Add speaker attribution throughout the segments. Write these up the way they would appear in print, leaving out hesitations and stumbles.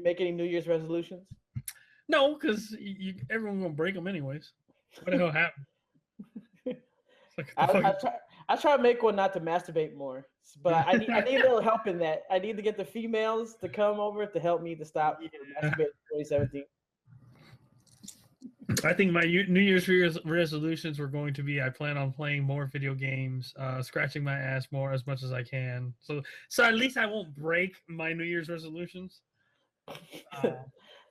Speaker 1: make any New Year's resolutions?
Speaker 2: No, because everyone's gonna break them anyways. What the hell happened? Like,
Speaker 1: I try to make one not to masturbate more, but I need a little help in that. I need to get the females to come over to help me to stop masturbating in 2017.
Speaker 2: I think my New Year's resolutions were going to be: I plan on playing more video games, scratching my ass more as much as I can. So at least I won't break my New Year's resolutions.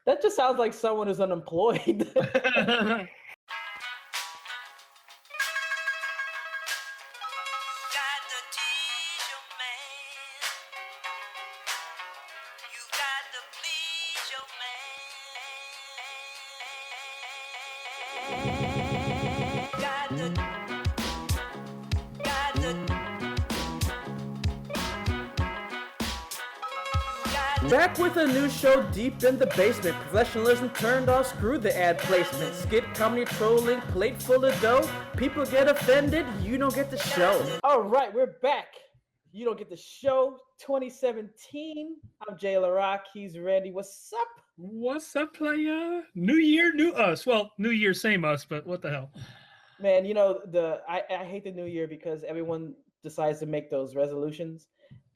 Speaker 1: That just sounds like someone who's unemployed. Back with a new show deep in the basement. Professionalism turned off, screw the ad placement. Skit comedy trolling, plate full of dough. People get offended, you don't get the show. All right, we're back. You don't get the show 2017. I'm Jay LaRock, he's Randy. What's up?
Speaker 2: What's up, playa? New year, new us. Well, new year, same us, but what the hell?
Speaker 1: Man, I hate the new year because everyone decides to make those resolutions.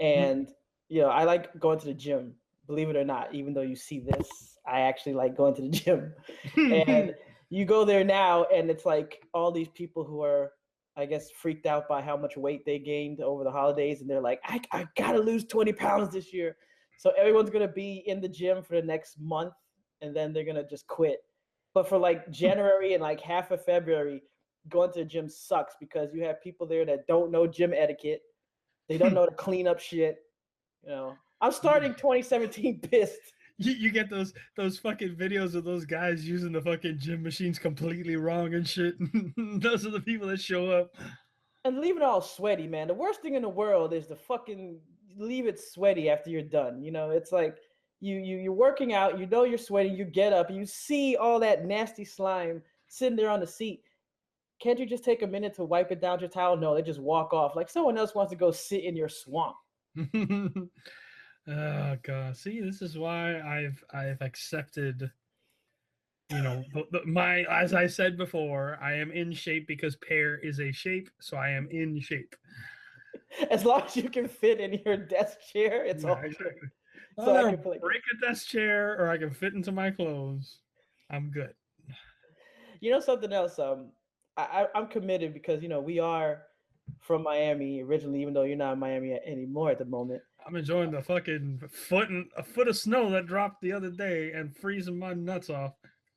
Speaker 1: And I like going to the gym, believe it or not, even though you see this, I actually like going to the gym. And you go there now and it's like all these people who are, I guess, freaked out by how much weight they gained over the holidays. And they're like, I gotta lose 20 pounds this year. So everyone's gonna be in the gym for the next month and then they're gonna just quit. But for like January and like half of February, going to the gym sucks because you have people there that don't know gym etiquette. They don't know to clean up shit. I'm starting 2017 pissed.
Speaker 2: You get those fucking videos of those guys using the fucking gym machines completely wrong and shit. Those are the people that show up.
Speaker 1: And leave it all sweaty, man. The worst thing in the world is to fucking leave it sweaty after you're done. It's like you're working out, you're sweating, you get up, you see all that nasty slime sitting there on the seat. Can't you just take a minute to wipe it down with your towel? No, they just walk off like someone else wants to go sit in your swamp.
Speaker 2: Oh god! See, this is why I've accepted. As I said before, I am in shape because pear is a shape, so I am in shape.
Speaker 1: As long as you can fit in your desk chair, it's all
Speaker 2: exactly.
Speaker 1: So
Speaker 2: I can break a desk chair, or I can fit into my clothes. I'm good.
Speaker 1: Something else. I'm committed because we are from Miami originally, even though you're not in Miami anymore at the moment.
Speaker 2: I'm enjoying the fucking a foot of snow that dropped the other day and freezing my nuts off.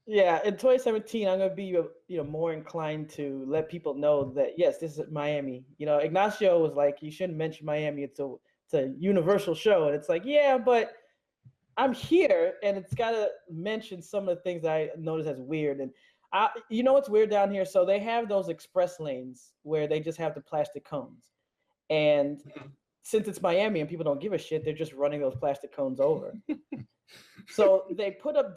Speaker 1: Yeah, in 2017, I'm gonna be more inclined to let people know that yes, this is Miami. Ignacio was like, you shouldn't mention Miami. It's a universal show, and it's like, yeah, but I'm here, and it's gotta mention some of the things that I notice as weird. And what's weird down here? So they have those express lanes where they just have the plastic cones. And since it's Miami and people don't give a shit, they're just running those plastic cones over. So they put up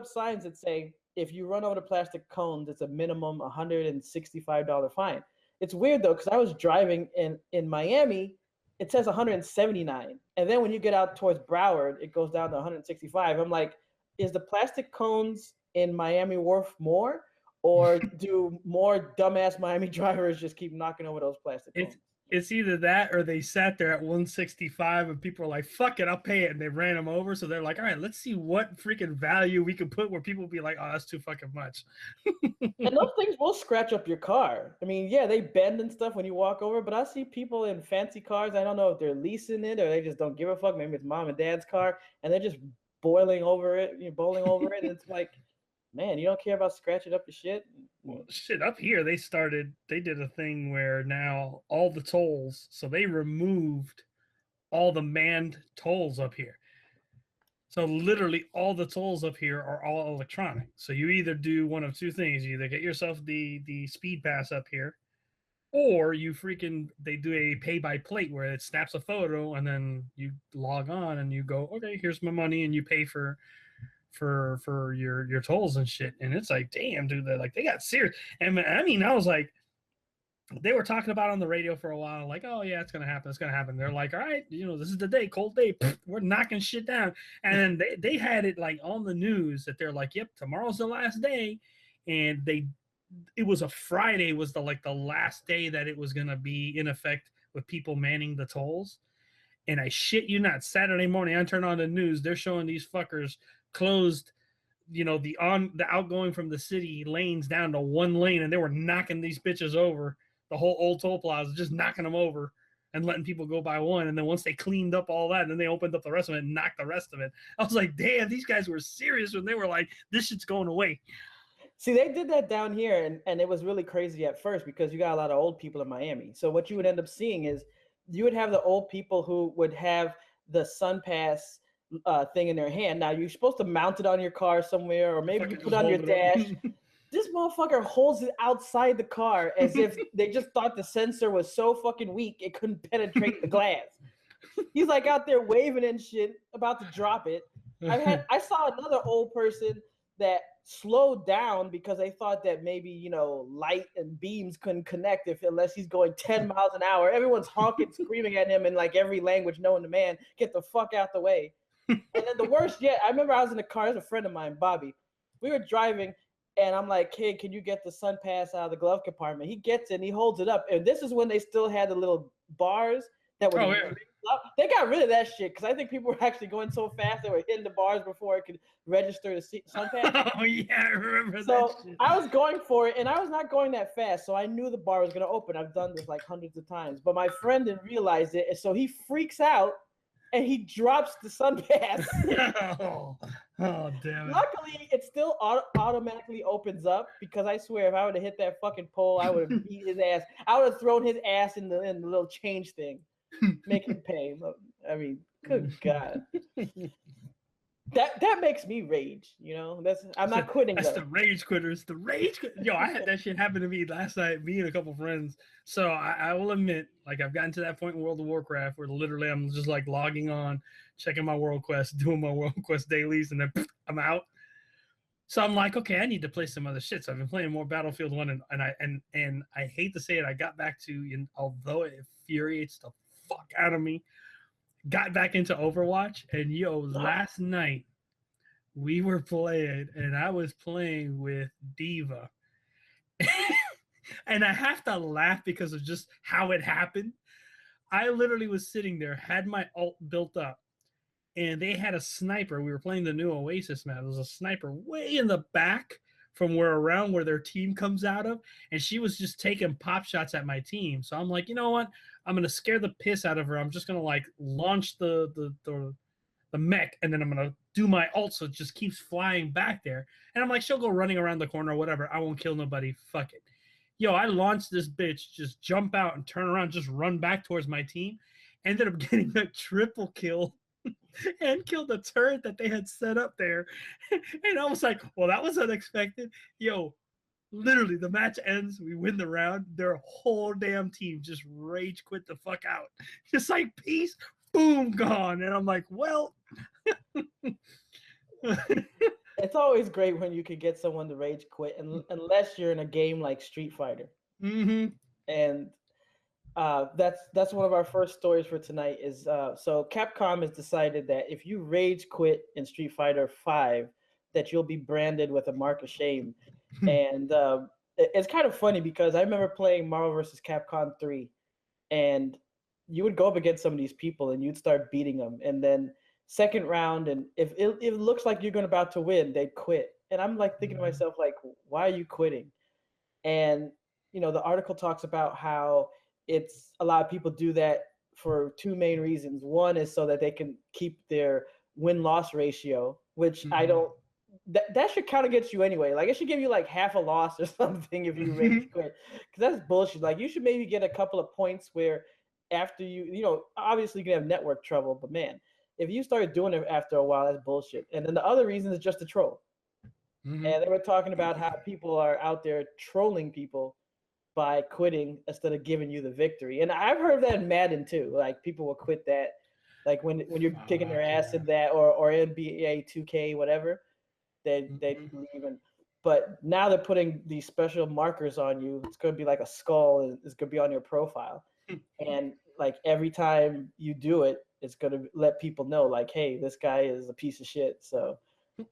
Speaker 1: signs that say, if you run over the plastic cones, it's a minimum $165 fine. It's weird though, because I was driving in Miami, it says $179. And then when you get out towards Broward, it goes down to $165. I'm like, is the plastic cones in Miami worth more, or do more dumbass Miami drivers just keep knocking over those plastic cones?
Speaker 2: It's either that or they sat there at 165 and people are like, fuck it, I'll pay it. And they ran them over. So they're like, all right, let's see what freaking value we can put where people will be like, oh, that's too fucking much.
Speaker 1: And those things will scratch up your car. I mean, yeah, they bend and stuff when you walk over, but I see people in fancy cars. I don't know if they're leasing it or they just don't give a fuck. Maybe it's mom and dad's car and they're just bowling over it. And it's like, man, you don't care about scratching up your shit?
Speaker 2: Well, shit, up here, they did a thing where now all the tolls, so they removed all the manned tolls up here. So literally all the tolls up here are all electronic. So you either do one of two things. You either get yourself the speed pass up here, or they do a pay by plate where it snaps a photo and then you log on and you go, okay, here's my money, and you pay for your tolls and shit. And it's like, damn, dude, they got serious. And I mean, I was like, they were talking about it on the radio for a while, like, oh yeah, it's gonna happen, it's gonna happen. They're like, all right, this is the day, cold day, we're knocking shit down. And then they had it like on the news that they're like, yep, tomorrow's the last day. And it was a Friday was the last day that it was gonna be in effect with people manning the tolls. And I shit you not, Saturday morning I turn on the news, they're showing these fuckers closed, the outgoing from the city lanes down to one lane, and they were knocking these bitches over, the whole old toll plaza, just knocking them over and letting people go by one. And then once they cleaned up all that, and then they opened up the rest of it and knocked the rest of it. I was like, damn, these guys were serious when they were like, this shit's going away.
Speaker 1: See, they did that down here, and it was really crazy at first because you got a lot of old people in Miami. So what you would end up seeing is you would have the old people who would have the Sun Pass thing in their hand. Now, you're supposed to mount it on your car somewhere, or maybe you put on your dash. This motherfucker holds it outside the car as if they just thought the sensor was so fucking weak it couldn't penetrate the glass. He's like out there waving and shit, about to drop it. I saw another old person that slowed down because they thought that maybe light and beams couldn't connect unless he's going 10 miles an hour. Everyone's honking, screaming at him in like every language known to man, get the fuck out the way. And then the worst yet, I remember I was in the car, there's a friend of mine, Bobby. We were driving, and I'm like, hey, can you get the Sun Pass out of the glove compartment? He gets it and he holds it up. And this is when they still had the little bars that were They got rid of that shit because I think people were actually going so fast they were hitting the bars before it could register the Sun Pass.
Speaker 2: Oh yeah, I remember that.
Speaker 1: So I was going for it, and I was not going that fast, so I knew the bar was going to open. I've done this like hundreds of times, but my friend didn't realize it, and so he freaks out and he drops the Sun Pass.
Speaker 2: Oh, damn it!
Speaker 1: Luckily, it still automatically opens up because I swear, if I would have hit that fucking pole, I would have beat his ass. I would have thrown his ass in the little change thing. Make him pay. I mean, good God. That makes me rage, I'm not quitting.
Speaker 2: That's the rage quitters. The rage Yo, I had that shit happen to me last night, me and a couple friends. So I will admit, like, I've gotten to that point in World of Warcraft where literally I'm just like logging on, checking my world quest, doing my world quest dailies, and then I'm out. So I'm like, okay, I need to play some other shit. So I've been playing more Battlefield 1, and I hate to say it, I got back to, although it infuriates the fuck out of me, got back into Overwatch. And last night we were playing, and I was playing with Diva. And I have to laugh because of just how it happened. I literally was sitting there, had my ult built up, and they had a sniper. We were playing the new Oasis map. There was a sniper way in the back from around where their team comes out of, and she was just taking pop shots at my team. So I'm like, you know what? I'm gonna scare the piss out of her. I'm just gonna like launch the mech, and then I'm gonna do my ult so it just keeps flying back there. And I'm like, she'll go running around the corner or whatever. I won't kill nobody. Fuck it. I launched this bitch, just jump out and turn around, just run back towards my team. Ended up getting a triple kill and killed the turret that they had set up there. And I was like, well, that was unexpected. Literally, the match ends, we win the round, their whole damn team just rage quit the fuck out. Just like, peace, boom, gone. And I'm like, well.
Speaker 1: It's always great when you can get someone to rage quit, unless you're in a game like Street Fighter.
Speaker 2: Mm-hmm.
Speaker 1: And that's one of our first stories for tonight. Is so Capcom has decided that if you rage quit in Street Fighter 5, that you'll be branded with a mark of shame. And it's kind of funny because I remember playing Marvel vs. Capcom 3, and you would go up against some of these people and you'd start beating them, and then second round, and if it looks like you're about to win, they'd quit. And I'm like thinking to myself, like, why are you quitting? And the article talks about how it's a lot of people do that for two main reasons. One is so that they can keep their win-loss ratio, which I don't. That should count against you anyway. Like, it should give you like half a loss or something if you rage quit, because that's bullshit. Like, you should maybe get a couple of points where after obviously you can have network trouble, but man, if you start doing it after a while, that's bullshit. And then the other reason is just a troll. Mm-hmm. And they were talking about how people are out there trolling people by quitting instead of giving you the victory. And I've heard that in Madden too. Like, people will quit that, like when you're kicking their ass in that, or NBA 2K, whatever. They leave. And But now they're putting these special markers on you. It's going to be like a skull, and it's going to be on your profile. And like every time you do it, it's going to let people know, like, hey, this guy is a piece of shit. So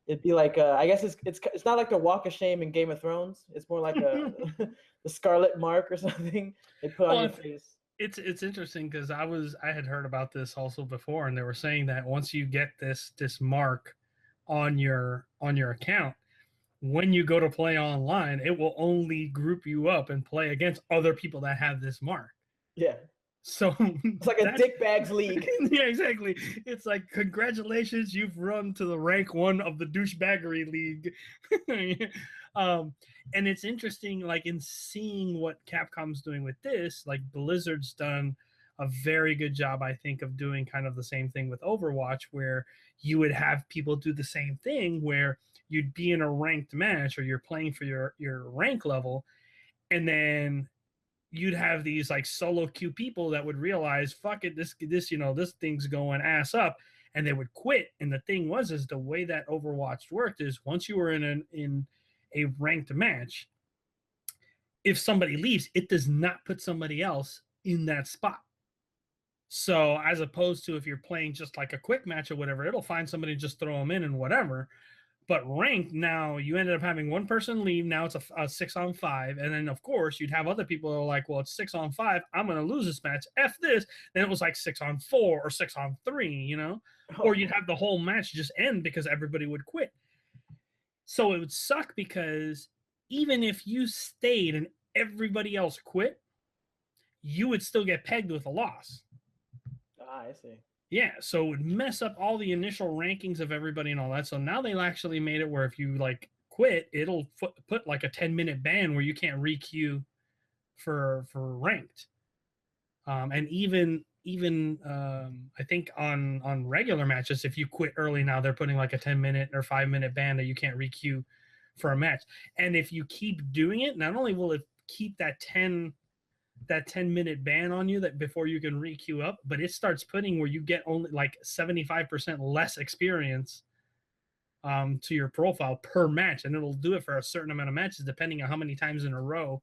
Speaker 1: it'd be like, I guess it's not like the Walk of Shame in Game of Thrones. It's more like a the Scarlet Mark or something they put on your face.
Speaker 2: It's interesting because I had heard about this also before, and they were saying that once you get this mark on your account, when you go to play online, it will only group you up and play against other people that have this mark.
Speaker 1: Yeah.
Speaker 2: So
Speaker 1: it's like a dick bags league.
Speaker 2: Yeah, exactly. It's like, congratulations, you've run to the rank 1 of the douchebaggery league. And it's interesting, like, in seeing what Capcom's doing with this, like Blizzard's done a very good job, I think, of doing kind of the same thing with Overwatch, where you would have people do the same thing, where you'd be in a ranked match or you're playing for your rank level, and then you'd have these like solo queue people that would realize, fuck it, this this thing's going ass up, and they would quit. And the thing is the way that Overwatch worked is, once you were in a ranked match, if somebody leaves, it does not put somebody else in that spot. So as opposed to if you're playing just like a quick match or whatever, it'll find somebody, just throw them in and whatever. But ranked, now you ended up having one person leave. Now it's a 6-on-5. And then, of course, you'd have other people who are like, well, it's 6-on-5. I'm going to lose this match. F this. Then it was like 6-on-4 or 6-on-3, Or you'd have the whole match just end because everybody would quit. So it would suck, because even if you stayed and everybody else quit, you would still get pegged with a loss.
Speaker 1: I see.
Speaker 2: Yeah, so it would mess up all the initial rankings of everybody and all that. So now they actually made it where if you like quit, it'll put like a 10-minute ban where you can't re-queue for ranked. And even I think on regular matches, if you quit early now, they're putting like a 10-minute or 5-minute ban that you can't re-queue for a match. And if you keep doing it, not only will it keep that 10-minute ban on you that before you can re-queue up, but it starts putting where you get only like 75% less experience to your profile per match, and it'll do it for a certain amount of matches depending on how many times in a row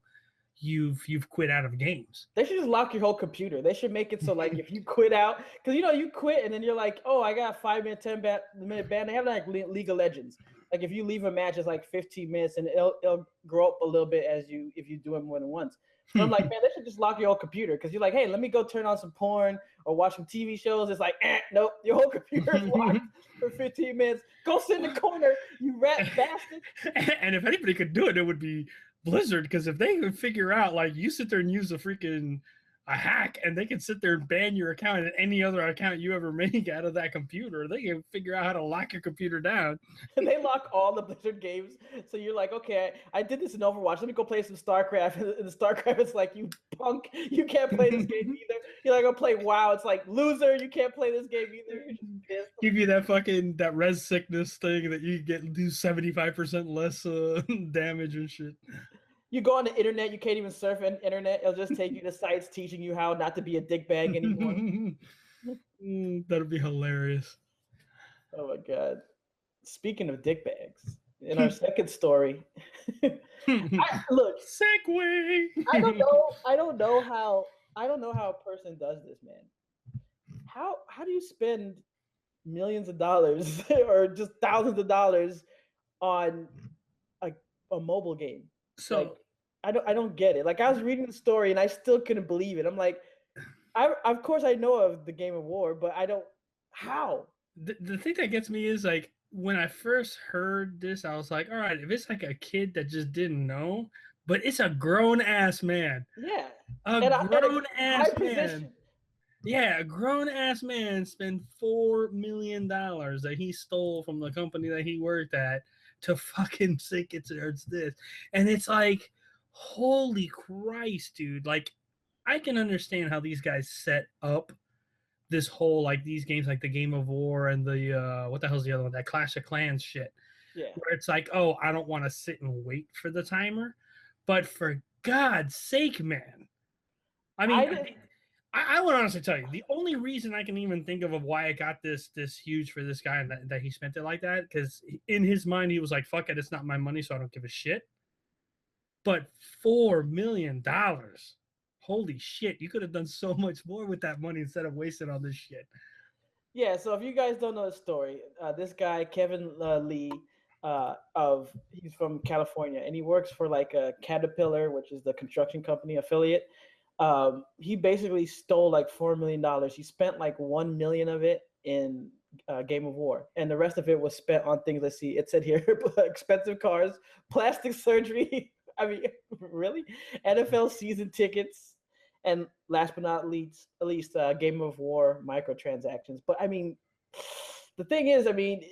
Speaker 2: you've quit out of games.
Speaker 1: They should just lock your whole computer. They should make it so like if you quit out, because you quit and then you're like, oh, I got 5-minute, 10-minute ban. They have like League of Legends. Like if you leave a match, it's like 15 minutes, and it'll grow up a little bit if you do it more than once. So I'm like, man, they should just lock your whole computer, because you're like, hey, let me go turn on some porn or watch some TV shows. It's like, nope, your whole computer is locked for 15 minutes. Go sit in the corner, you rat bastard.
Speaker 2: And if anybody could do it, it would be Blizzard, because if they could figure out, like, you sit there and use a hack, and they can sit there and ban your account and any other account you ever make out of that computer, they can figure out how to lock your computer down.
Speaker 1: And they lock all the Blizzard games. So you're like, okay, I did this in Overwatch. Let me go play some StarCraft. And the StarCraft is like, you punk, you can't play this game either. You're like, go play WoW. It's like, loser, you can't play this game either. You're just pissed.
Speaker 2: Give you that res sickness thing that you do 75% less damage and shit.
Speaker 1: You go on the internet, you can't even surf on the internet. It'll just take you to sites teaching you how not to be a dickbag anymore.
Speaker 2: That'd be hilarious.
Speaker 1: Oh my god! Speaking of dickbags, in our second story, look.
Speaker 2: Segue.
Speaker 1: I don't know how a person does this, man. How do you spend millions of dollars or just thousands of dollars on a mobile game? So like, I don't get it. Like, I was reading the story and I still couldn't believe it. I'm like, of course I know of the Game of War, but I don't. How?
Speaker 2: The thing that gets me is, like, when I first heard this, I was like, all right, if it's like a kid that just didn't know, but it's a grown ass man.
Speaker 1: Yeah.
Speaker 2: A grown ass man. Yeah, a grown ass man spent $4 million that he stole from the company that he worked at to fucking sink it towards this. And it's like, holy Christ, dude. Like, I can understand how these guys set up this whole, like, these games, like the Game of War and the what the hell's the other one, that Clash of Clans shit.
Speaker 1: Yeah.
Speaker 2: Where it's like, oh, I don't want to sit and wait for the timer, but for God's sake, man. I mean, I would honestly tell you, the only reason I can even think of why I got this huge for this guy and that he spent it like that, because in his mind he was like, "Fuck it, it's not my money, so I don't give a shit." But $4 million, holy shit! You could have done so much more with that money instead of wasting all this shit.
Speaker 1: Yeah, so if you guys don't know the story, this guy Kevin Lee, he's from California, and he works for like a Caterpillar, which is the construction company affiliate. He basically stole like $4 million. He spent like 1 million of it in Game of War, and the rest of it was spent on things. Let's see, it said here: expensive cars, plastic surgery. I mean, really, NFL season tickets, and last but not least, Game of War microtransactions. But I mean, the thing is, I mean,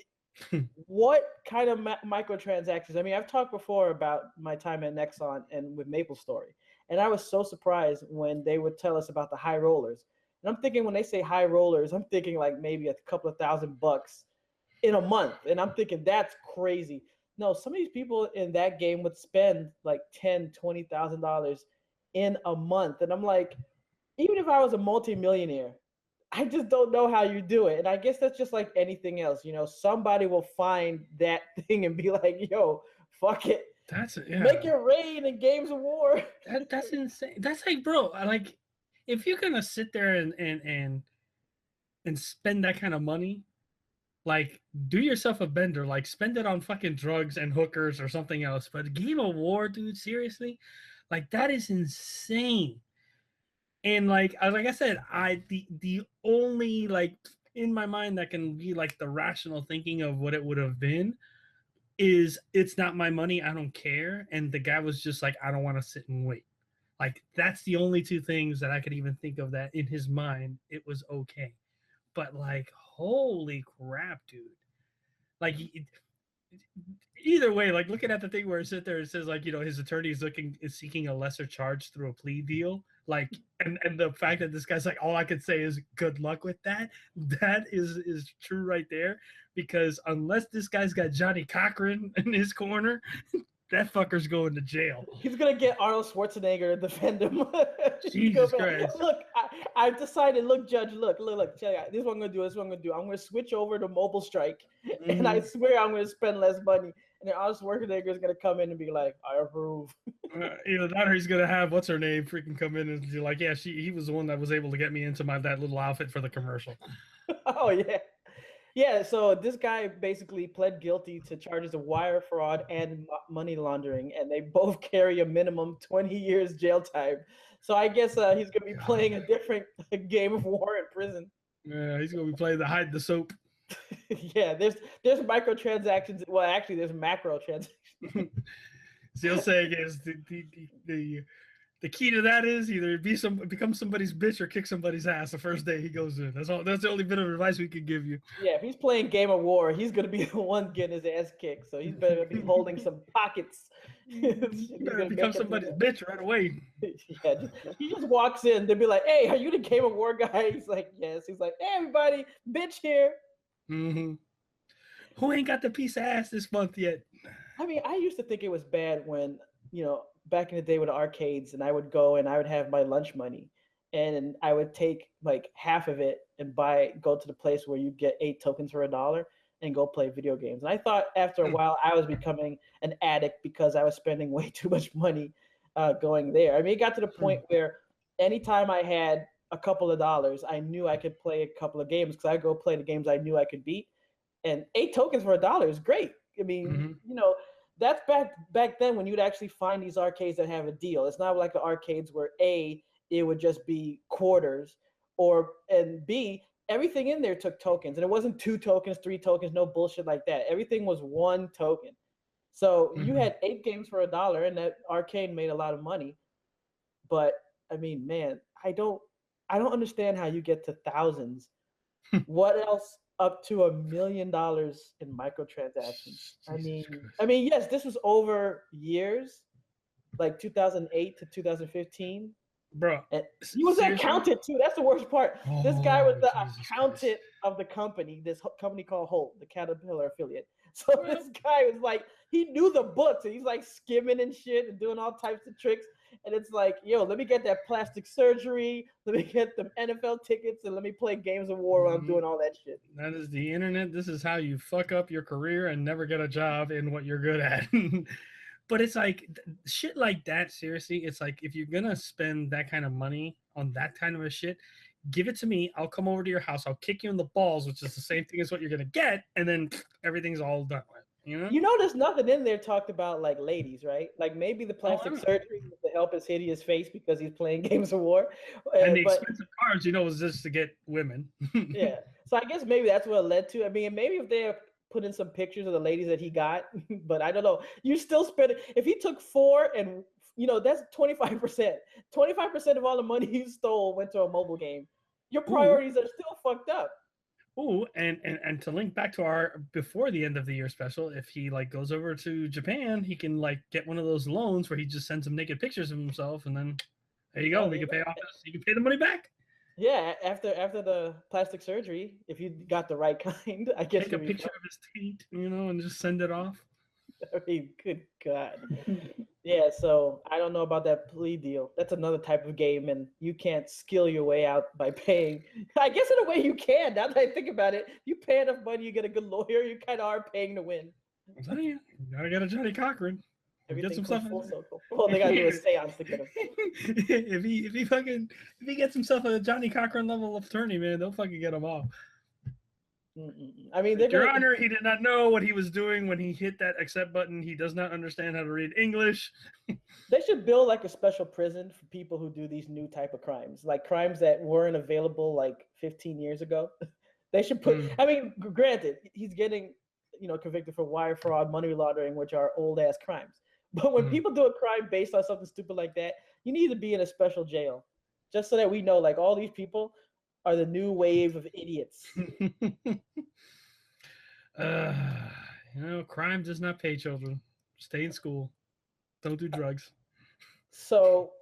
Speaker 1: what kind of microtransactions? I mean, I've talked before about my time at Nexon and with MapleStory, and I was so surprised when they would tell us about the high rollers. And I'm thinking when they say high rollers, I'm thinking like maybe a couple of $1,000 in a month, and I'm thinking that's crazy. No, some of these people in that game would spend like $10,000-$20,000 in a month, and I'm like, even if I was a multimillionaire, I just don't know how you do it. And I guess that's just like anything else. You know, somebody will find that thing and be like, yo, fuck it. Make it rain in Games of War.
Speaker 2: That's insane. That's like, bro, like if you're gonna sit there and spend that kind of money, like do yourself a bender, like spend it on fucking drugs and hookers or something else. But Game of War, dude, seriously, like that is insane. And like I said, the only like in my mind that can be like the rational thinking of what it would have been is it's not my money, I don't care. And the guy was just like, I don't want to sit and wait. Like that's the only two things that I could even think of that in his mind it was okay. But like, holy crap, dude! Like either way, like looking at the thing where it sits there, it says like, you know, his attorney is seeking a lesser charge through a plea deal. Like, and the fact that this guy's like, all I could say is good luck with that. That is true right there, because unless this guy's got Johnny Cochran in his corner, that fucker's going to jail.
Speaker 1: He's gonna get Arnold Schwarzenegger to defend him.
Speaker 2: Jesus Christ!
Speaker 1: Look, I've decided. Look, Judge. Look. Check out. This is what I'm gonna do. This is what I'm gonna do. I'm gonna switch over to Mobile Strike, and I swear I'm gonna spend less money. And then Arnold Schwarzenegger is gonna come in and be like, "I approve."
Speaker 2: Either that, or he's gonna have what's her name freaking come in and be like, "Yeah, he was the one that was able to get me into that little outfit for the commercial."
Speaker 1: Oh yeah. Yeah, so this guy basically pled guilty to charges of wire fraud and money laundering, and they both carry a minimum 20 years jail time. So I guess he's going to be playing a different Game of War in prison.
Speaker 2: Yeah, he's going to be playing the hide the soap.
Speaker 1: Yeah, there's microtransactions. Well, actually, there's macro transactions.
Speaker 2: Still saying is the key to that is either become somebody's bitch or kick somebody's ass the first day he goes in. That's all. That's the only bit of advice we can give you.
Speaker 1: Yeah, if he's playing Game of War, he's gonna be the one getting his ass kicked. So he's better be holding some pockets.
Speaker 2: You better become somebody's bitch right away.
Speaker 1: Yeah, he just walks in. They'll be like, "Hey, are you the Game of War guy?" He's like, "Yes." He's like, "Hey, everybody, bitch here."
Speaker 2: Mm-hmm. Who ain't got the piece of ass this month yet?
Speaker 1: I mean, I used to think it was bad when, you know, back in the day with the arcades, and I would go and I would have my lunch money, and I would take like half of it and go to the place where you get 8 tokens for $1 and go play video games. And I thought after a while I was becoming an addict because I was spending way too much money going there. I mean, it got to the point where anytime I had a couple of dollars, I knew I could play a couple of games because I go play the games I knew I could beat. And 8 tokens for $1 is great. I mean, you know, that's back then when you'd actually find these arcades that have a deal. It's not like the arcades where A, it would just be quarters, and B, everything in there took tokens. And it wasn't 2 tokens, 3 tokens, no bullshit like that. Everything was 1 token. So you had 8 games for $1, and that arcade made a lot of money. But I mean, man, I don't understand how you get to thousands. What else up to $1 million in microtransactions? I mean, yes, this was over years, like 2008 to 2015.
Speaker 2: Bro,
Speaker 1: and he was an accountant too. That's the worst part. This guy was the accountant of the company, this company called Holt, the Caterpillar affiliate. So this guy was like, he knew the books, and he's like skimming and shit and doing all types of tricks. And it's like, yo, let me get that plastic surgery, let me get the NFL tickets, and let me play games of war while I'm doing all that shit.
Speaker 2: That is the internet. This is how you fuck up your career and never get a job in what you're good at. But it's like shit like that. Seriously, it's like if you're gonna spend that kind of money on that kind of a shit, give it to me. I'll come over to your house. I'll kick you in the balls, which is the same thing as what you're gonna get, and then everything's all done with. You know?
Speaker 1: You know, there's nothing in there talked about like ladies, right? Like maybe the plastic surgery to help his hideous face because he's playing games of war.
Speaker 2: And the
Speaker 1: But
Speaker 2: expensive cars, you know, was just to get women.
Speaker 1: yeah, so I guess maybe that's what it led to. I mean, maybe if they put in some pictures of the ladies that he got, but I don't know. You still spend it if he took 4 and that's 25%. 25% of all the money he stole went to a mobile game. Your priorities are still fucked up.
Speaker 2: Ooh, and to link back to our before the end of the year special, if he like goes over to Japan, he can like get one of those loans where he just sends him naked pictures of himself, and then there you go. He can pay off. He can pay the money back.
Speaker 1: Yeah, after the plastic surgery, if you got the right kind, I guess
Speaker 2: take a picture of his taint, and just send it off.
Speaker 1: I mean, good God. Yeah, so I don't know about that plea deal. That's another type of game, and you can't skill your way out by paying. I guess in a way you can. Now that I think about it, you pay enough money, you get a good lawyer, you kind of are paying to win.
Speaker 2: I'm telling you, you gotta get a Johnny Cochran.
Speaker 1: Everything get some stuff full circle. Well, they gotta do a seance to get him.
Speaker 2: if he gets himself a Johnny Cochran level of attorney, man, they'll fucking get him off.
Speaker 1: I mean,
Speaker 2: Your Honor, he did not know what he was doing when he hit that accept button. He does not understand how to read English.
Speaker 1: They should build like a special prison for people who do these new type of crimes, like crimes that weren't available like 15 years ago. They should put. I mean, granted, he's getting convicted for wire fraud, money laundering, which are old ass crimes. But when people do a crime based on something stupid like that, you need to be in a special jail, just so that we know, like, all these people are the new wave of idiots.
Speaker 2: Crime does not pay children. Stay in school. Don't do drugs.
Speaker 1: So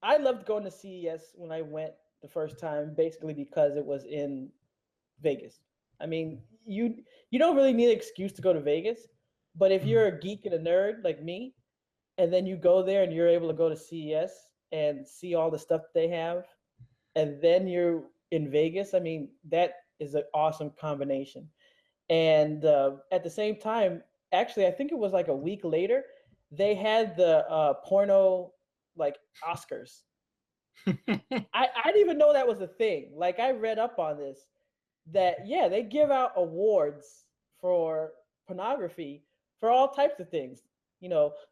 Speaker 1: I loved going to CES when I went the first time, basically because it was in Vegas. I mean, you don't really need an excuse to go to Vegas, but if you're a geek and a nerd like me, and then you go there and you're able to go to CES and see all the stuff they have, and then you're in Vegas, I mean, that is an awesome combination. And at the same time, actually, I think it was like a week later, they had the porno like Oscars. I didn't even know that was a thing. Like, I read up on this, that they give out awards for pornography for all types of things.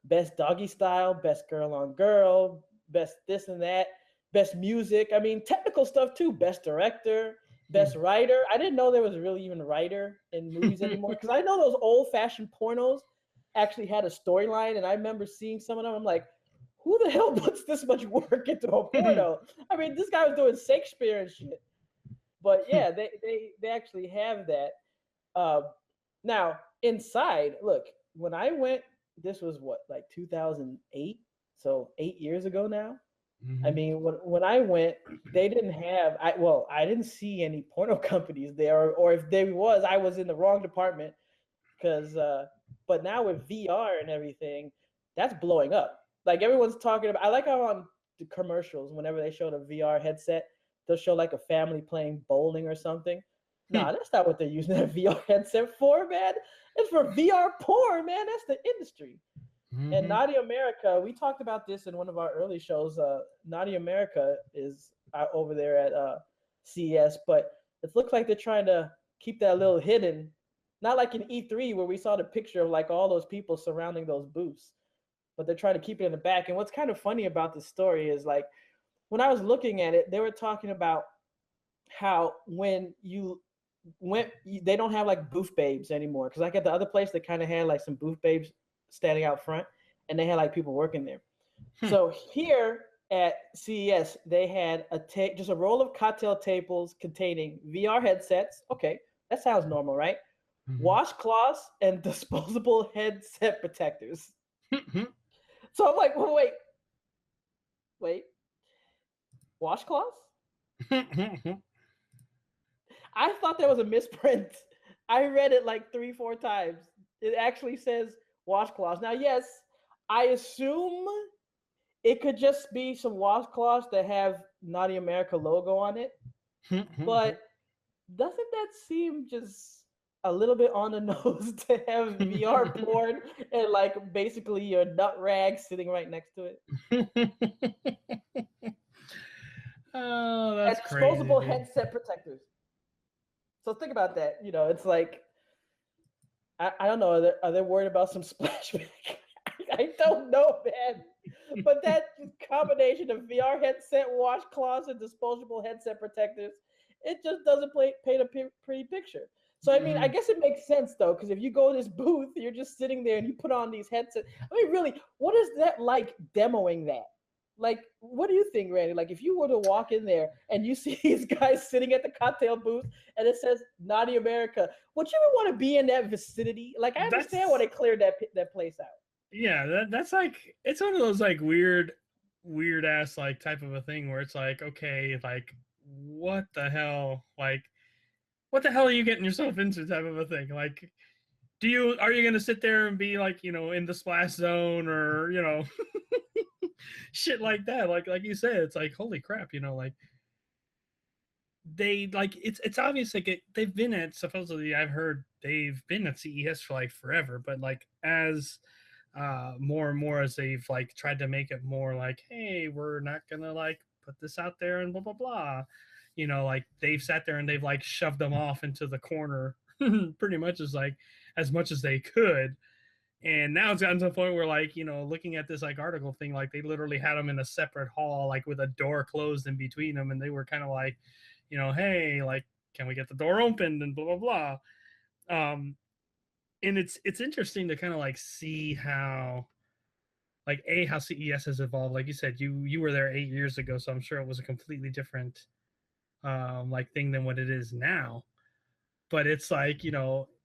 Speaker 1: Best doggy style, best girl on girl, best this and that, best music. I mean, technical stuff too. Best director, best writer. I didn't know there was really even a writer in movies anymore, because I know those old-fashioned pornos actually had a storyline, and I remember seeing some of them. I'm like, who the hell puts this much work into a porno? I mean, this guy was doing Shakespeare and shit. But yeah, they actually have that. Now, inside, look, when I went, this was what, like 2008? So 8 years ago now. I mean, when I went, they didn't have, I didn't see any porno companies there, or if there was, I was in the wrong department, because, but now with VR and everything, that's blowing up. Like, everyone's talking about, I like how on the commercials, whenever they show the VR headset, they'll show like a family playing bowling or something. Nah, that's not what they're using that VR headset for, man. It's for VR porn, man. That's the industry. And Naughty America, we talked about this in one of our early shows. Naughty America is over there at CES, but it looks like they're trying to keep that a little hidden. Not like in E3 where we saw the picture of like all those people surrounding those booths, but they're trying to keep it in the back. And what's kind of funny about this story is, like, when I was looking at it, they were talking about how when you went, they don't have like booth babes anymore. Because like at the other place, they kind of had like some booth babes standing out front, and they had like people working there. So here at CES, they had just a roll of cocktail tables containing VR headsets. Okay, that sounds normal, right? Washcloths and disposable headset protectors. So I'm like, well, wait. Washcloths? I thought that was a misprint. I read it like 3-4 times. It actually says washcloths. Now, yes, I assume it could just be some washcloths that have Naughty America logo on it. But doesn't that seem just a little bit on the nose to have VR porn and like basically your nut rag sitting right next to it?
Speaker 2: Oh, that's
Speaker 1: And
Speaker 2: crazy,
Speaker 1: disposable
Speaker 2: dude.
Speaker 1: headset protectors. So think about that. It's like I don't know. Are they worried about some splashback? I don't know, man. But that combination of VR headset, washcloths, and disposable headset protectors, it just doesn't paint a pretty picture. So I mean, I guess it makes sense though, because if you go to this booth, you're just sitting there and you put on these headsets. I mean, really, what is that like demoing that? Like, what do you think, Randy? Like, if you were to walk in there and you see these guys sitting at the cocktail booth and it says Naughty America, would you even want to be in that vicinity? Like, I understand why they cleared that place out.
Speaker 2: Yeah, that's like, it's one of those like weird ass like type of a thing where it's like, okay, like what the hell? Like, what the hell are you getting yourself into type of a thing? Like, are you gonna sit there and be like, in the splash zone or, shit like that? Like you said, it's like, holy crap, like they like it's obvious like they've been at, supposedly I've heard they've been at CES for like forever, but like as more and more as they've like tried to make it more like, hey, we're not gonna like put this out there and blah blah blah, like they've sat there and they've like shoved them off into the corner pretty much as much as they could. And now it's gotten to the point where, like, looking at this like article thing, like they literally had them in a separate hall, like with a door closed in between them, and they were kind of like, hey, like, can we get the door opened and blah blah blah. And it's interesting to kind of like see how, like, how CES has evolved. Like you said, you were there 8 years ago, so I'm sure it was a completely different like thing than what it is now. But it's like,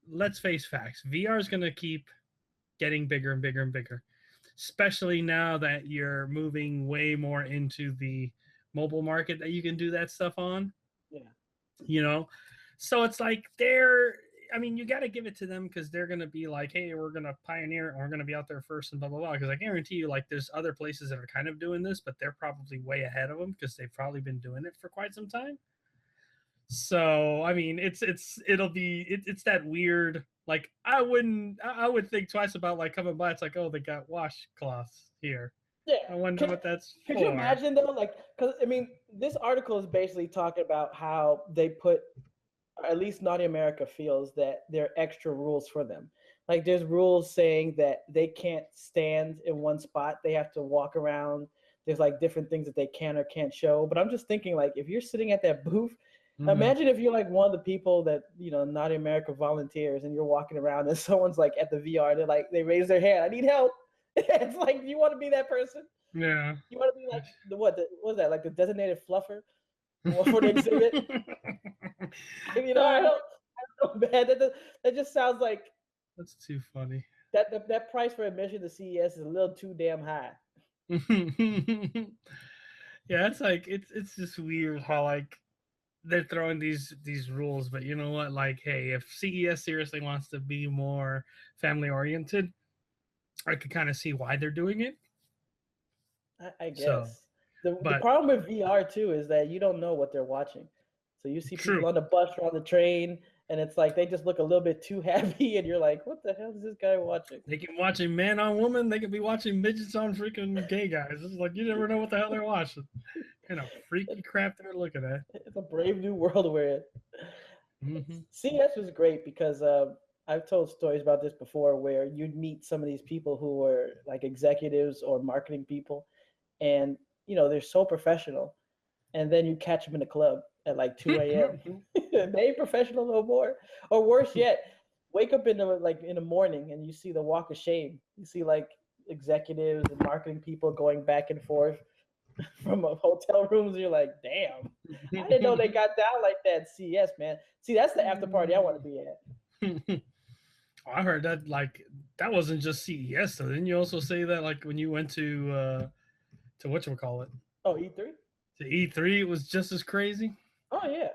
Speaker 2: let's face facts. VR is going to keep getting bigger and bigger and bigger, especially now that you're moving way more into the mobile market that you can do that stuff on.
Speaker 1: Yeah.
Speaker 2: So it's like I mean, you got to give it to them because they're going to be like, hey, we're going to pioneer, and we're going to be out there first and blah blah blah. Because I guarantee you, like, there's other places that are kind of doing this, but they're probably way ahead of them because they've probably been doing it for quite some time. So I mean, it's that weird, like, I would think twice about like coming by. It's like, oh, they got washcloths here.
Speaker 1: Yeah.
Speaker 2: I wonder what that's for.
Speaker 1: Could you imagine though? Like, because I mean, this article is basically talking about how they put, or at least Naughty America feels that there are extra rules for them. Like, there's rules saying that they can't stand in one spot; they have to walk around. There's like different things that they can or can't show. But I'm just thinking, like, if you're sitting at that booth, imagine if you're like one of the people that Naughty America volunteers, and you're walking around, and someone's like at the VR, they raise their hand, I need help. It's like, you want to be that person?
Speaker 2: Yeah.
Speaker 1: You want to be like what was that, like the designated fluffer for the exhibit? I don't know, man. That just sounds like
Speaker 2: that's too funny.
Speaker 1: That price for admission to CES is a little too damn high.
Speaker 2: Yeah, it's like it's just weird how like they're throwing these rules, but you know what? Like, hey, if CES seriously wants to be more family oriented, I could kind of see why they're doing it.
Speaker 1: I guess.
Speaker 2: So,
Speaker 1: the problem with VR too is that you don't know what they're watching. So you see people on the bus or on the train, and it's like they just look a little bit too happy, and you're like, what the hell is this guy watching?
Speaker 2: They can be watching man on woman. They could be watching midgets on freaking gay guys. It's like, you never know what the hell they're watching. Kind of freaky crap they're looking at.
Speaker 1: It's a brave new world we're in. CES was great because I've told stories about this before, where you'd meet some of these people who were like executives or marketing people, and they're so professional, and then you catch them in a club at like 2 a.m. They ain't professional no more. Or worse yet, wake up in the morning and you see the walk of shame. You see like executives and marketing people going back and forth from hotel rooms. You're like, damn, I didn't know they got down like that at CES, man. See, that's the after party I want to be
Speaker 2: at. I heard that like that wasn't just CES though. Didn't you also say that like when you went to whatchamacallit?
Speaker 1: Oh, E3?
Speaker 2: To E3, it was just as crazy?
Speaker 1: Oh yeah.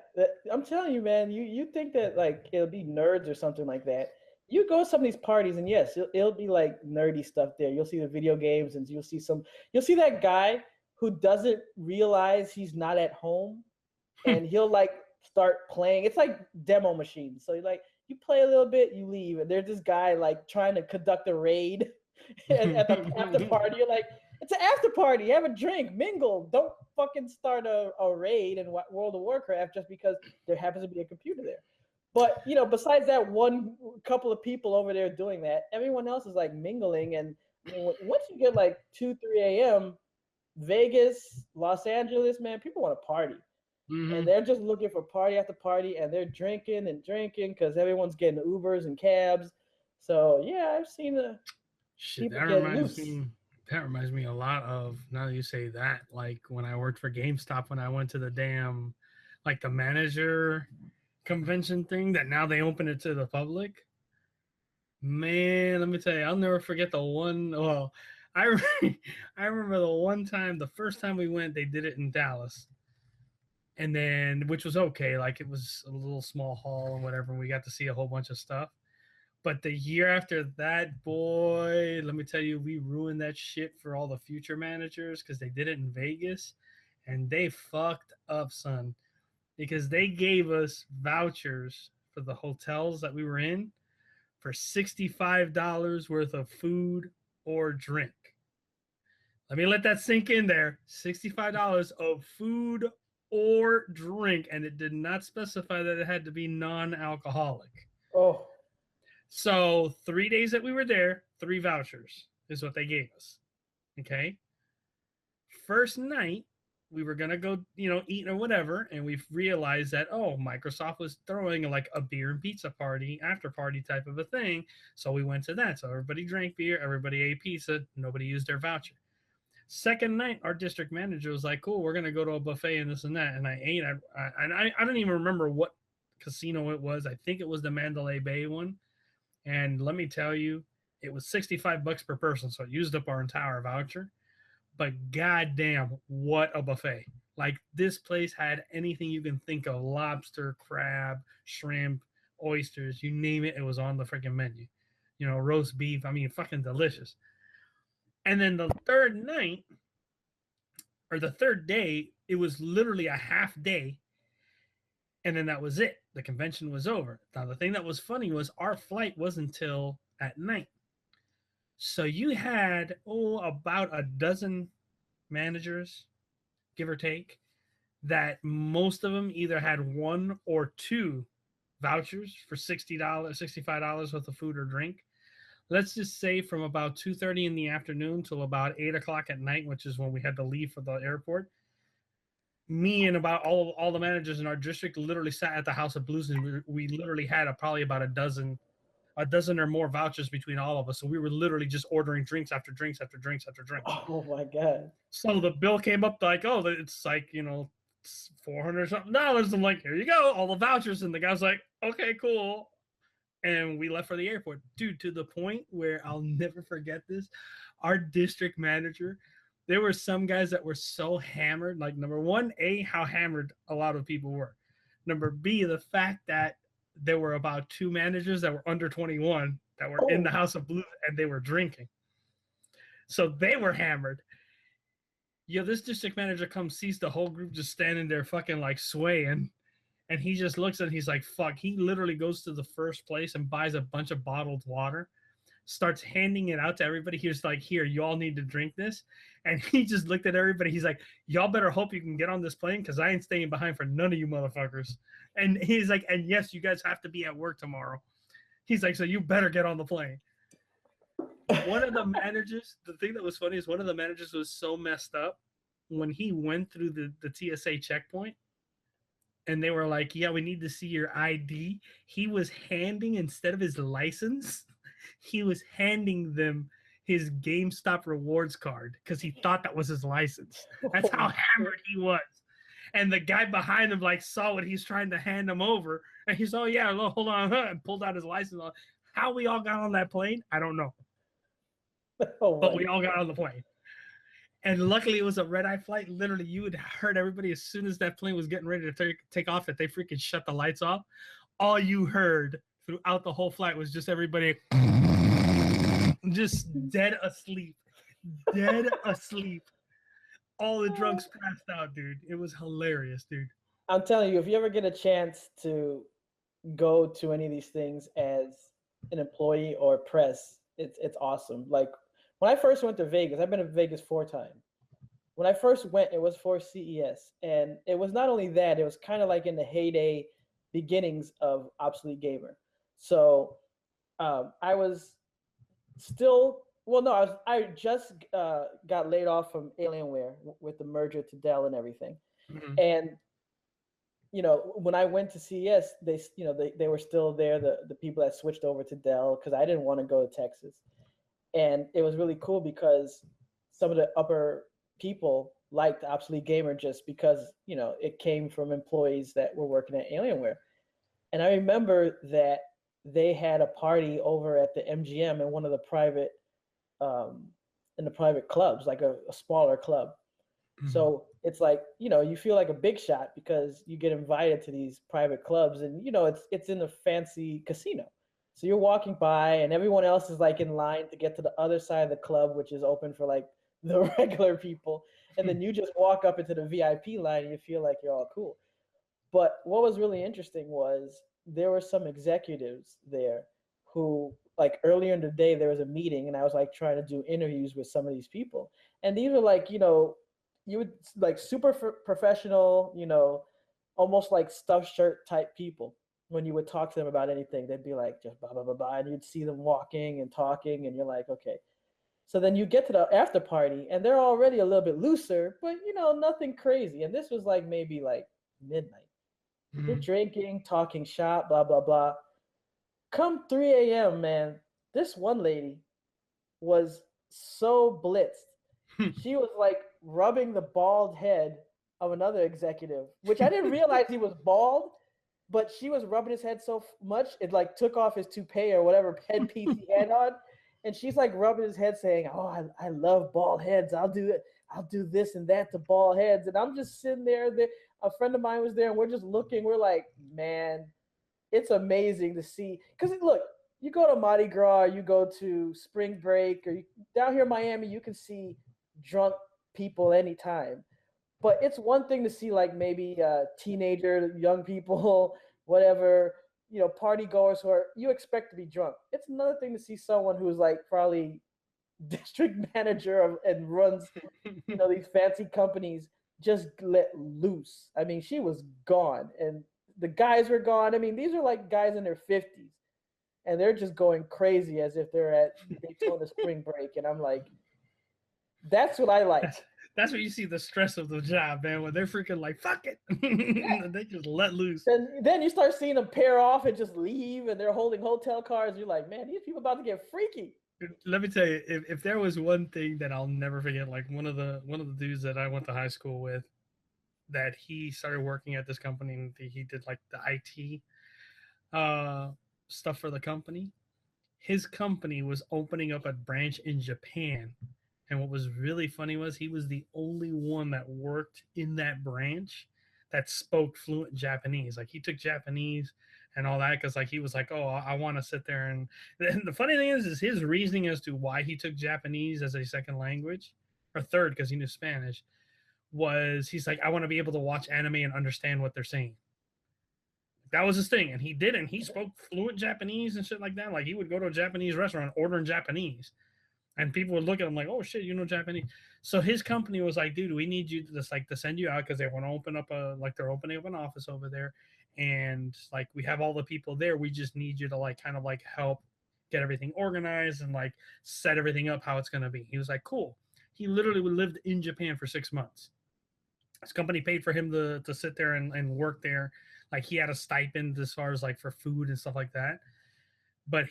Speaker 1: I'm telling you, man, you think that like it'll be nerds or something like that. you go to some of these parties, and yes, it'll be like nerdy stuff there. You'll see the video games, and you'll see that guy who doesn't realize he's not at home, and he'll like start playing. It's like demo machines. So you play a little bit, you leave, and there's this guy like trying to conduct a raid at the after party. You're like, it's an after party. Have a drink, mingle. Don't fucking start a raid in World of Warcraft just because there happens to be a computer there. But besides that one couple of people over there doing that, everyone else is like mingling. And once you get like 2, 3 a.m., Vegas, Los Angeles, man, people want to party. And they're just looking for party after party, and they're drinking because everyone's getting Ubers and cabs. So yeah, I've seen people get loose.
Speaker 2: That reminds me a lot of, now that you say that, like when I worked for GameStop, when I went to the damn, like the manager convention thing that now they open it to the public. Man, let me tell you, I'll never forget the one. Well, I remember the one time, the first time we went, they did it in Dallas. And then, which was okay, like it was a little small hall and whatever, and we got to see a whole bunch of stuff. But the year after that, boy, let me tell you, we ruined that shit for all the future managers because they did it in Vegas, and they fucked up, son, because they gave us vouchers for the hotels that we were in for $65 worth of food or drink. Let me let that sink in there. $65 of food or drink, and it did not specify that it had to be non-alcoholic.
Speaker 1: Oh.
Speaker 2: So 3 days that we were there, 3 vouchers is what they gave us. Okay. First night, we were going to go, eat or whatever, and we realized that, Microsoft was throwing like a beer and pizza party, after party type of a thing. So we went to that. So everybody drank beer, everybody ate pizza, nobody used their voucher. Second night, our district manager was like, cool, we're going to go to a buffet and this and that. And I ate. I don't even remember what casino it was. I think it was the Mandalay Bay one. And let me tell you, it was $65 per person. So it used up our entire voucher. But goddamn, what a buffet. Like, this place had anything you can think of. Lobster, crab, shrimp, oysters, you name it, it was on the freaking menu. Roast beef. I mean, fucking delicious. And then the third night, or the third day, it was literally a half day. And then that was it. The convention was over. Now, the thing that was funny was our flight wasn't until at night. So you had, about a dozen managers, give or take, that most of them either had 1 or 2 vouchers for $60, $65 worth of food or drink. Let's just say from about 2:30 in the afternoon till about 8 o'clock at night, which is when we had to leave for the airport. Me and about all the managers in our district literally sat at the House of Blues, and we literally had probably about a dozen or more vouchers between all of us. So we were literally just ordering drinks after drinks after drinks after drinks.
Speaker 1: Oh my God.
Speaker 2: So the bill came up like, it's like, $400 something. I'm like, here you go, all the vouchers. And the guy's like, okay, cool. And we left for the airport. Dude, to the point where I'll never forget this. Our district manager, there were some guys that were so hammered. Like, number one, how hammered a lot of people were. Number B, the fact that there were about 2 managers that were under 21 that were in the House of Blues, and they were drinking. So they were hammered. This district manager comes, sees the whole group just standing there fucking like swaying. And he just looks at it, he's like, fuck. He literally goes to the first place and buys a bunch of bottled water, starts handing it out to everybody. He was like, here, you all need to drink this. And he just looked at everybody. He's like, y'all better hope you can get on this plane because I ain't staying behind for none of you motherfuckers. And he's like, and yes, you guys have to be at work tomorrow. He's like, so you better get on the plane. One of the managers, the thing that was funny is one of the managers was so messed up when he went through the TSA checkpoint. And they were like, yeah, we need to see your ID. He was handing, instead of his license, he was handing them his GameStop rewards card because he thought that was his license. That's how hammered he was. And the guy behind him like saw what he's trying to hand him over. And he's, oh, yeah, hold on. And pulled out his license. How we all got on that plane, I don't know. But we all got on the plane. And luckily, it was a red-eye flight. Literally, you would heard everybody as soon as that plane was getting ready to take off that they freaking shut the lights off. All you heard throughout the whole flight was just everybody just dead asleep. Dead asleep. All the drunks passed out, dude. It was hilarious, dude.
Speaker 1: I'm telling you, if you ever get a chance to go to any of these things as an employee or press, it's awesome. Like when I first went to Vegas, I've been to Vegas 4 times. When I first went, it was for CES, and it was not only that; it was kind of like in the heyday beginnings of Obsolete Gamer. So I was still well, no, I just got laid off from Alienware with the merger to Dell and everything,
Speaker 2: Mm-hmm.
Speaker 1: and when I went to CES, they were still there, the people that switched over to Dell because I didn't want to go to Texas. And it was really cool because some of the upper people liked Obsolete Gamer just because, it came from employees that were working at Alienware. And I remember that they had a party over at the MGM in one of the private clubs, like a smaller club.
Speaker 2: Mm-hmm.
Speaker 1: So it's like, you feel like a big shot because you get invited to these private clubs and, it's in a fancy casino. So you're walking by and everyone else is like in line to get to the other side of the club, which is open for like the regular people. And then you just walk up into the VIP line and you feel like you're all cool. But what was really interesting was there were some executives there who, like earlier in the day, there was a meeting and I was like trying to do interviews with some of these people. And these were like, you would like super professional, almost like stuffed shirt type people. When you would talk to them about anything, they'd be like just blah blah blah blah, and you'd see them walking and talking, and you're like, okay. So then you get to the after party, and they're already a little bit looser, but nothing crazy. And this was like maybe like midnight.
Speaker 2: Mm-hmm.
Speaker 1: They're drinking, talking shop, blah blah blah. Come 3 a.m., man, this one lady was so blitzed. She was like rubbing the bald head of another executive, which I didn't realize he was bald, but she was rubbing his head so much it like took off his toupee or whatever headpiece he had on, and she's like rubbing his head saying, "Oh, I love bald heads. I'll do it. I'll do this and that to bald heads." And I'm just sitting there. A friend of mine was there, and we're just looking. We're like, man, it's amazing to see. Because look, you go to Mardi Gras, you go to spring break, or down here in Miami, you can see drunk people anytime. But it's one thing to see like maybe teenager, young people, whatever, party goers who are you expect to be drunk. It's another thing to see someone who's like probably district manager and runs, these fancy companies just let loose. I mean, she was gone, and the guys were gone. I mean, these are like guys in their 50s, and they're just going crazy as if they're at Daytona spring break. And I'm like, that's what I like.
Speaker 2: That's where you see the stress of the job, man, when they're freaking like, fuck it. Yeah. They just let loose.
Speaker 1: And then you start seeing them pair off and just leave, and they're holding hotel cards. You're like, man, these people about to get freaky.
Speaker 2: Let me tell you, if there was one thing that I'll never forget, like one of the dudes that I went to high school with, that he started working at this company and he did like the IT stuff for the company. His company was opening up a branch in Japan. And what was really funny was he was the only one that worked in that branch that spoke fluent Japanese. Like he took Japanese and all that because like he was like, oh, I want to sit there. And the funny thing is his reasoning as to why he took Japanese as a second language, or third because he knew Spanish, was he's like, I want to be able to watch anime and understand what they're saying. That was his thing. And he did, and he spoke fluent Japanese and shit like that. Like he would go to a Japanese restaurant ordering Japanese. And people would look at him like, oh shit, you know Japanese. So his company was like, dude, we need you to just like to send you out because they want to open up they're opening up an office over there. And like we have all the people there. We just need you to like kind of like help get everything organized and like set everything up how it's gonna be. He was like, cool. He literally lived in Japan for 6 months. His company paid for him to sit there and work there. Like he had a stipend as far as like for food and stuff like that. But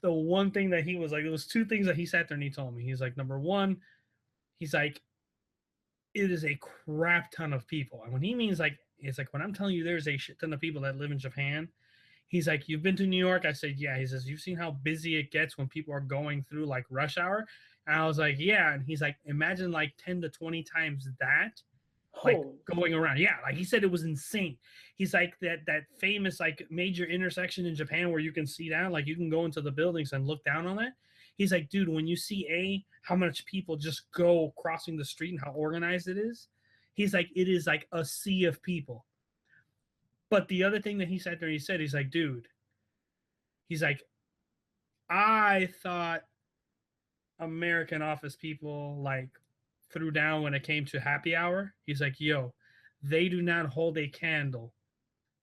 Speaker 2: the one thing that he was like, there was 2 things that he sat there and he told me. He's like, number one, he's like, it is a crap ton of people. And when he means like, it's like, when I'm telling you there's a shit ton of people that live in Japan, he's like, you've been to New York? I said, yeah. He says, you've seen how busy it gets when people are going through like rush hour? And I was like, yeah. And he's like, imagine like 10 to 20 times that like
Speaker 1: Holy
Speaker 2: going around. Yeah, like he said it was insane. He's like that famous like major intersection in Japan where you can see down, like you can go into the buildings and look down on that. He's like, dude, when you see how much people just go crossing the street and how organized it is, he's like, it is like a sea of people. But the other thing that he said there, he's like, dude, he's like, I thought American office people like threw down when it came to happy hour. He's like, yo, they do not hold a candle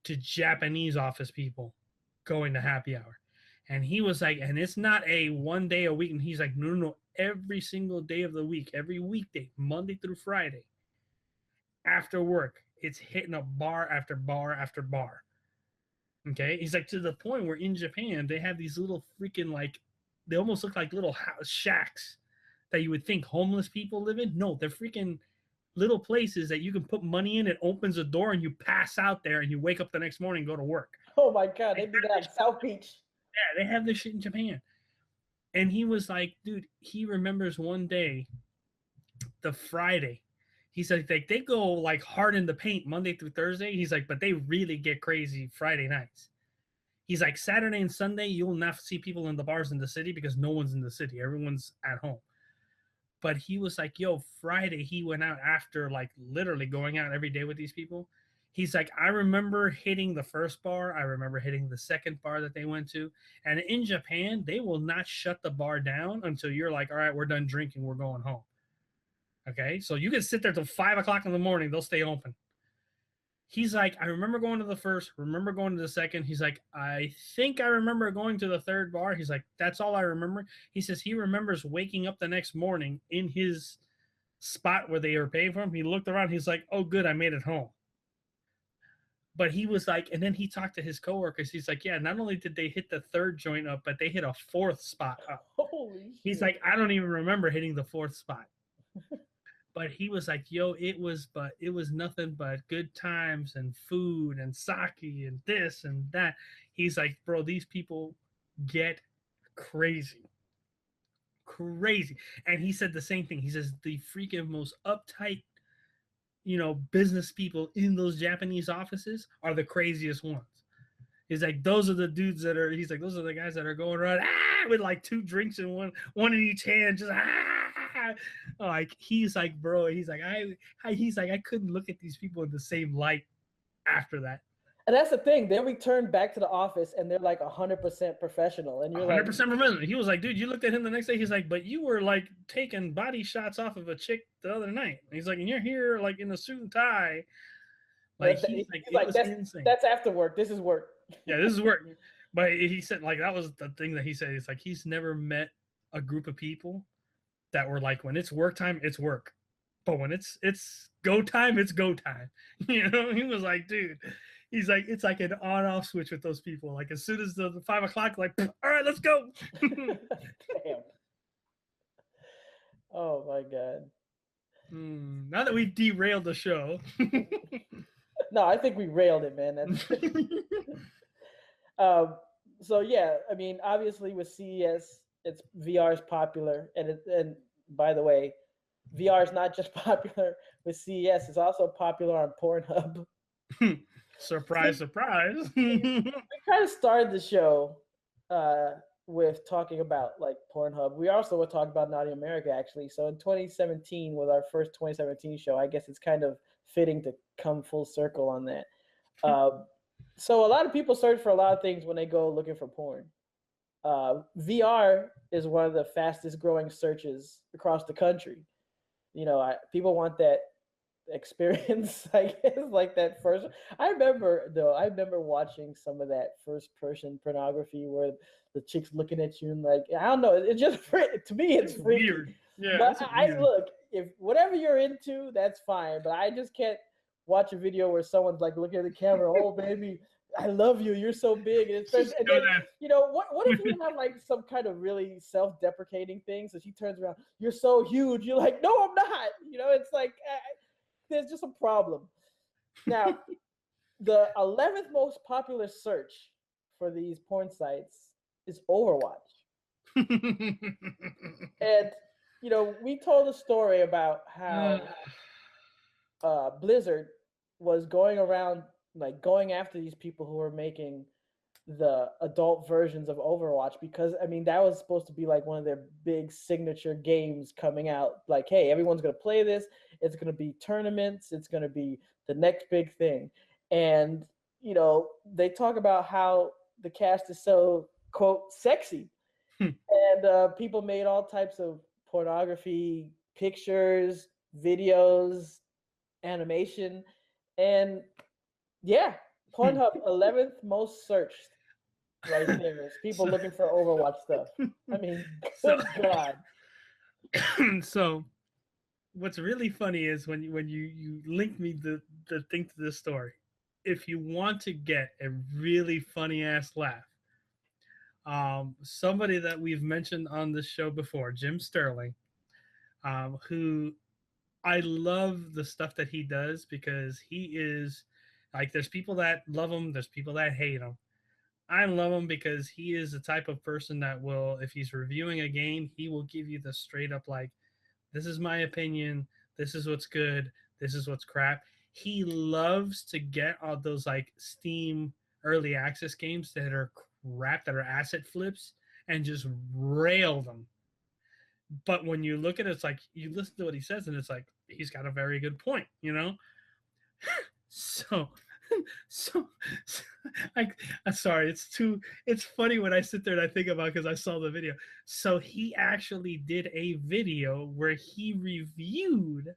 Speaker 2: to Japanese office people going to happy hour. And he was like, and it's not a one day a week. And he's like, no, every single day of the week, every weekday, Monday through Friday, after work, it's hitting a bar after bar after bar. Okay. He's like, to the point where in Japan, they have these little freaking like, they almost look like little house shacks that you would think homeless people live in. No, they're freaking little places that you can put money in. It opens a door and you pass out there and you wake up the next morning and go to work.
Speaker 1: Oh my God, they do that in South Beach.
Speaker 2: Yeah, they have this shit in Japan. And he was like, dude, he remembers one day, the Friday. He said like they go like hard in the paint Monday through Thursday. He's like, but they really get crazy Friday nights. He's like, Saturday and Sunday, you'll not see people in the bars in the city because no one's in the city. Everyone's at home. But he was like, yo, Friday, he went out after like literally going out every day with these people. He's like, I remember hitting the first bar. I remember hitting the second bar that they went to. And in Japan, they will not shut the bar down until you're like, all right, we're done drinking. We're going home. Okay. So you can sit there till 5 o'clock in the morning. They'll stay open. He's like, I remember going to the first, remember going to the second. He's like, I think I remember going to the third bar. He's like, that's all I remember. He says he remembers waking up the next morning in his spot where they were paying for him. He looked around. He's like, oh, good, I made it home. But he was like, and then he talked to his coworkers. He's like, yeah, not only did they hit the third joint up, but they hit a fourth spot up.
Speaker 1: Holy
Speaker 2: He's
Speaker 1: shit.
Speaker 2: like, I don't even remember hitting the fourth spot. But he was like, yo, it was nothing but good times and food and sake and this and that. He's like, bro, these people get crazy. Crazy. And he said the same thing. He says the freaking most uptight, business people in those Japanese offices are the craziest ones. He's like, those are the dudes that are, he's like, those are the guys that are going around with like 2 drinks in one in each hand, just like he's like, bro, he's like, I couldn't look at these people in the same light after that.
Speaker 1: And that's the thing. They return back to the office and they're like 100% professional. And you're
Speaker 2: 100%
Speaker 1: like,
Speaker 2: professional. He was like, dude, you looked at him the next day. He's like, but you were like taking body shots off of a chick the other night. And he's like, and you're here like in a suit and tie. Like he's like,
Speaker 1: that's insane. That's after work. This is work.
Speaker 2: Yeah, this is work. But he said like that was the thing that he said. It's like he's never met a group of people that were like, when it's work time, it's work. But when it's go time, it's go time. He was like, dude, he's like, it's like an on-off switch with those people. Like as soon as the 5 o'clock, like, all right, let's go.
Speaker 1: Damn. Oh my God.
Speaker 2: Now that we've derailed the show.
Speaker 1: No, I think we railed it, man. So yeah, I mean, obviously with CES, it's VR is popular, and by the way, VR is not just popular with CES; it's also popular on Pornhub.
Speaker 2: Surprise, surprise!
Speaker 1: We kind of started the show with talking about like Pornhub. We also were talking about Naughty America actually. So in 2017 was our first 2017 show. I guess it's kind of fitting to come full circle on that. So a lot of people search for a lot of things when they go looking for porn. VR is one of the fastest growing searches across the country. People want that experience, I guess, like that first. I remember watching some of that first person pornography where the chick's looking at you and like, I don't know, it's just to me it's freaky. Weird.
Speaker 2: Yeah,
Speaker 1: but look, if whatever you're into, that's fine. But I just can't watch a video where someone's like looking at the camera, oh baby, I love you, you're so big, and then, what if you have like some kind of really self-deprecating thing? So she turns around, you're so huge, you're like, no, I'm not. It's like there's just a problem. Now, the 11th most popular search for these porn sites is Overwatch. And we told a story about how Blizzard was going around like going after these people who were making the adult versions of Overwatch, because I mean that was supposed to be like one of their big signature games coming out. Like, hey, everyone's gonna play this. It's gonna be tournaments. It's gonna be the next big thing. And you know, they talk about how the cast is so quote sexy, and people made all types of pornography pictures, videos, animation, and yeah, Pornhub 11th most searched right there. It's people looking for Overwatch stuff. I mean, good God.
Speaker 2: So what's really funny is when you link me the thing to this story. If you want to get a really funny ass laugh, somebody that we've mentioned on this show before, Jim Sterling, who I love the stuff that he does, because he is like, there's people that love him, there's people that hate him. I love him because he is the type of person that will, if he's reviewing a game, he will give you the straight up like, this is my opinion, this is what's good, this is what's crap. He loves to get all those like Steam early access games that are crap, that are asset flips, and just rail them. But when you look at it, it's like you listen to what he says, and it's like he's got a very good point, you know. so, so, I'm sorry. It's funny when I sit there and I think about it, because I saw the video. So he actually did a video where he reviewed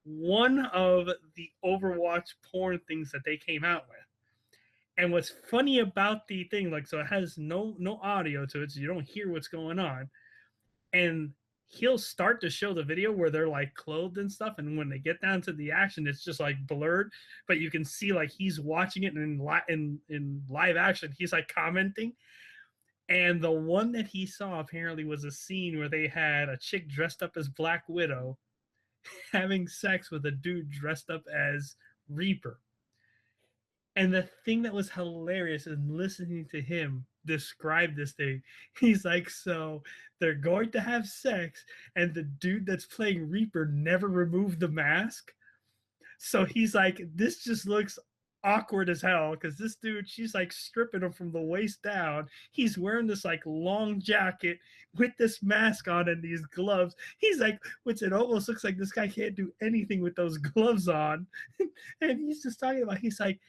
Speaker 2: one of the Overwatch porn things that they came out with. And what's funny about the thing, like, so it has no audio to it, so you don't hear what's going on. And he'll start to show the video where they're like clothed and stuff, and when they get down to the action, it's just like blurred, but you can see like he's watching it, and in live action he's like commenting. And the one that he saw apparently was a scene where they had a chick dressed up as Black Widow having sex with a dude dressed up as Reaper. And the thing that was hilarious is listening to him describe this thing. He's like, so they're going to have sex, and the dude that's playing Reaper never removed the mask. So he's like, this just looks awkward as hell, because this dude, she's like stripping him from the waist down. He's wearing this like long jacket with this mask on and these gloves. He's like, which it almost looks like this guy can't do anything with those gloves on. And he's just talking about, he's like,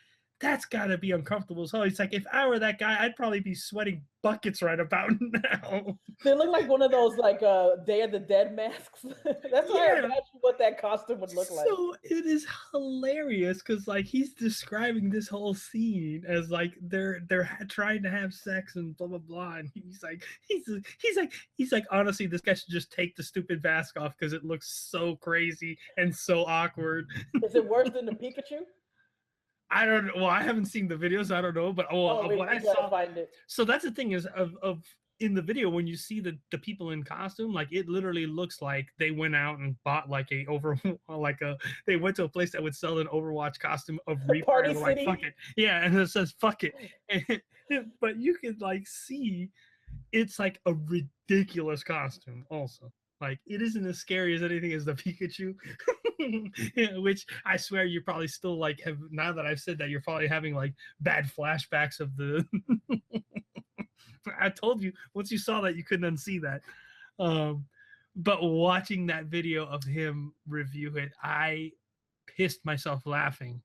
Speaker 2: that's got to be uncomfortable as hell. He's like, if I were that guy, I'd probably be sweating buckets right about now.
Speaker 1: They look like one of those like Day of the Dead masks. That's why I imagine what that costume would look like.
Speaker 2: So it is hilarious, because like he's describing this whole scene as like they're trying to have sex and blah blah blah, and he's like honestly, this guy should just take the stupid mask off, because it looks so crazy and so awkward.
Speaker 1: Is it worse than the Pikachu?
Speaker 2: I don't know. Well, I haven't seen the videos. I don't know, but what I saw. Find it. So that's the thing is of in the video, when you see the people in costume, like it literally looks like they went out and bought like they went to a place that would sell an Overwatch costume of Reaper.
Speaker 1: Party
Speaker 2: and
Speaker 1: City.
Speaker 2: Like, fuck it. Yeah, and it says fuck it. But you can like see it's like a ridiculous costume also. Like it isn't as scary as anything as the Pikachu. Which I swear you probably still like have, now that I've said that, you're probably having like bad flashbacks of the I told you once you saw that you couldn't unsee that. But watching that video of him review it, I pissed myself laughing